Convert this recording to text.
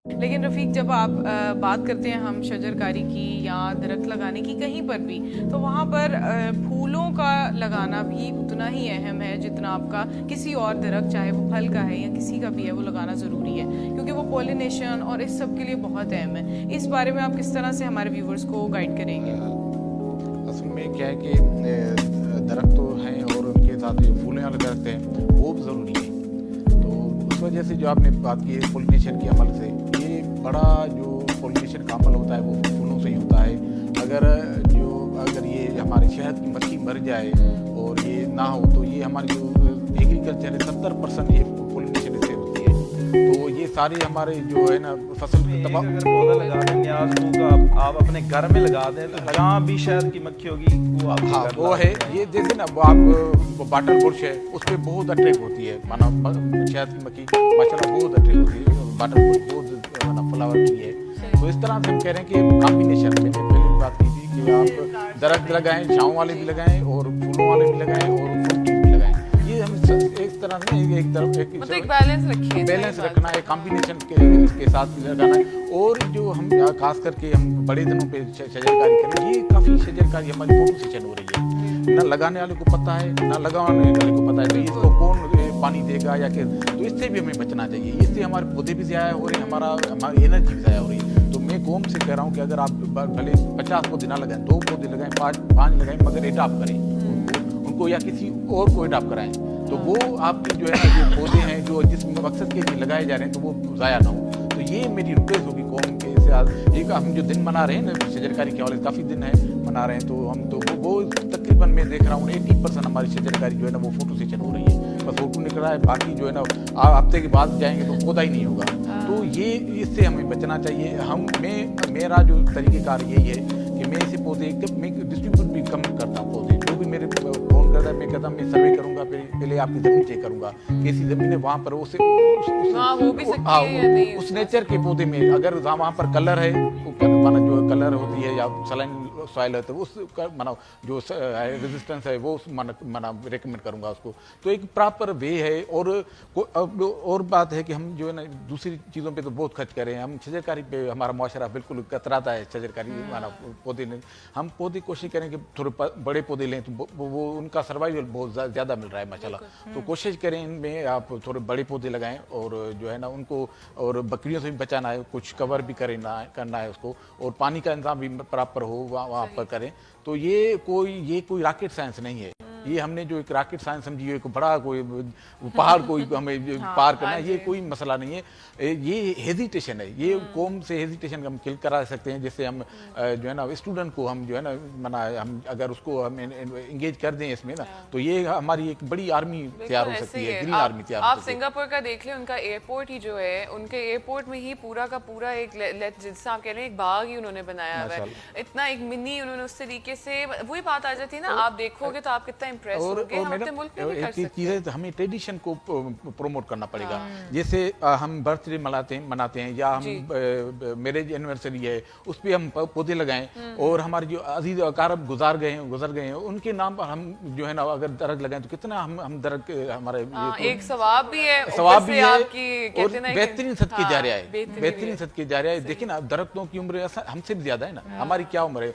लेकिन रफ़ीक, जब आप बात करते हैं हम शजरकारी की या दरख्त लगाने की कहीं पर भी, तो वहाँ पर फूलों का लगाना भी उतना ही अहम है जितना आपका किसी और दरख्त, चाहे वो फल का है या किसी का भी है, वो लगाना ज़रूरी है, क्योंकि वो पॉलिनेशन और इस सब के लिए बहुत अहम है। इस बारे में आप किस तरह से हमारे व्यूवर्स को गाइड करेंगे? असल में क्या है कि दरख्त तो हैं और उनके साथ जो फूलने वाले दरख्त हैं वो भी ज़रूरी है। तो उस वजह से जो आपने बात की है पोलिनेशन के अमल से, ये बड़ा जो पोलिनेशन का अमल होता है वो फूलों से ही होता है। अगर ये हमारी शहद की मक्खी मर जाए और ये ना हो तो ये हमारी जो एग्रीकल्चर है 70% ये पोलिनेशन से होती है। तो ये सारे हमारे जो है ना फसल तबाह। अगर पौधा लगा दें न्याज का, आप अपने घर में लगा दें तो जहाँ भी शहद की मक्खी होगी वो आप हाँ वो है। ये जैसे ना आप वाटर बुश है उस पर बहुत अट्रैक्ट होती है, माना शहद की मक्खी माशाल्लाह बहुत अट्रैक्ट होती है। वाटर बुश बहुत माना फ्लावर की है। तो इस तरह से हम कह रहे हैं कि कॉम्बिनेशन, मैंने पहले बात की थी कि आप दरख्त लगाएं, छाँव वाले भी लगाएं और फूलों वाले भी लगाएं और फ्रूट भी लगाएं। ये हम एक तरह से एक तरफ एक बैलेंस रखना है, कॉम्बिनेशन के साथ लगाना है। और जो हम खास करके हम बड़े दिनों पे शजरकारी करें, ये काफ़ी शजरकारी हमारी फोटो सेशन हो रही है। ना लगाने वाले को पता है, ना लगाने वाले को पता है तो इसको कौन पानी देगा या कि, तो इससे भी हमें बचना चाहिए। इससे हमारे पौधे भी ज़ाया हो रहे हैं, हमारी एनर्जी भी ज़ाया हो रही है। तो मैं कौम से कह रहा हूँ कि अगर आप भले 50 पौधे ना लगाएं, 2 पौधे लगाएं, 5 लगाएं, मगर एडाप्ट करें उनको या किसी और को एडाप्ट कराएं, तो वो आपके जो है ना जो पौधे हैं जो जिस मकसद के लिए लगाए जा रहे हैं तो वो ज़ाया ना हो। तो ये मेरी रिक्वेस्ट होगी कौम के से। आज एक हम जो दिन मना रहे हैं ना शजरकारी के हवाले, काफ़ी दिन है मना रहे हैं, तो हम तो वो तकरीबन मैं देख रहा हूँ 80% हमारी शजरकारी जो है ना वो फोटो सेशन हो रही है। बस फोटो निकल रहा है, बाकी जो है ना हफ्ते के बाद जाएंगे तो पौधा ही नहीं होगा। तो ये इससे हमें बचना चाहिए। मेरा जो तरीक़ेकार यही है कि मैं ऐसे पौधे डिस्ट्रीब्यूट भी कम करता हूँ। पौधे जो भी मेरे फोन करता है मैं कहता हूँ मैं सर्वे करूँगा, पहले आपकी ज़मीन चेक करूँगा कैसी ज़मीन है वहाँ पर उस नेचर के पौधे में। अगर वहाँ पर कलर है, माना जो कलर होती है या सलाइन सॉइल है तो उस माना जो रेजिस्टेंस है वो माना रिकमेंड करूँगा उसको। तो एक प्रॉपर वे है। और बात है कि हम जो है ना दूसरी चीज़ों पे तो बहुत खर्च करें, हम शजरकारी पे हमारा मुआशरा बिल्कुल कतराता है। शजरकारी माना पौधे नहीं, हम पौधे कोशिश करें कि थोड़े बड़े पौधे लें तो वो उनका सर्वाइवल बहुत ज़्यादा मिल रहा है माशाल्लाह। तो कोशिश करें इनमें आप थोड़े बड़े पौधे लगाएं और जो है ना उनको और बकरियों से भी बचाना है, कुछ कवर भी करना है उसको, और पानी का इंतजाम भी प्रॉपर हो वहाँ पर करें। तो ये कोई रॉकेट साइंस नहीं है। ये हमने जो एक रॉकेट साइंस समझी है, एक बड़ा कोई पहाड़ कोई हमें पार करना, ये कोई मसला नहीं है। ये हेजिटेशन है, ये कौम से हेजिटेशन हम किल करा सकते हैं। जैसे हम जो है ना स्टूडेंट को हम जो है ना हम अगर उसको हम इंगेज कर दें इसमें ना, तो ये हमारी एक बड़ी आर्मी तैयार हो सकती है, ग्रीन आर्मी तैयार हो सकती है। आप सिंगापुर का देख लें, उनका एयरपोर्ट ही जो है, उनके एयरपोर्ट में ही पूरा का पूरा एक जिससे आप कह रहे हैं एक बाग ही उन्होंने बनाया हुआ है। इतना एक मिनी उन्होंने उस तरीके से, वही बात आ जाती है ना, आप देखोगे तो आप कितना और एक चीज़ है, हमें ट्रेडिशन को प्रमोट करना पड़ेगा। जैसे हम बर्थडे मनाते हैं या हम मैरिज एनिवर्सरी है उस पर हम पौधे लगाएं, और हमारे जो अजीज अकारब गुजर गए हैं उनके नाम पर हम जो है ना अगर दरख्त लगाएं तो कितना हम दरख्त हमारे एक सवाब भी है और बेहतरीन सदके जा रहा है, बेहतरीन सदके जा रहा है। देखिए ना दरख्तों की उम्र हमसे भी ज्यादा है ना, हमारी क्या उम्र है,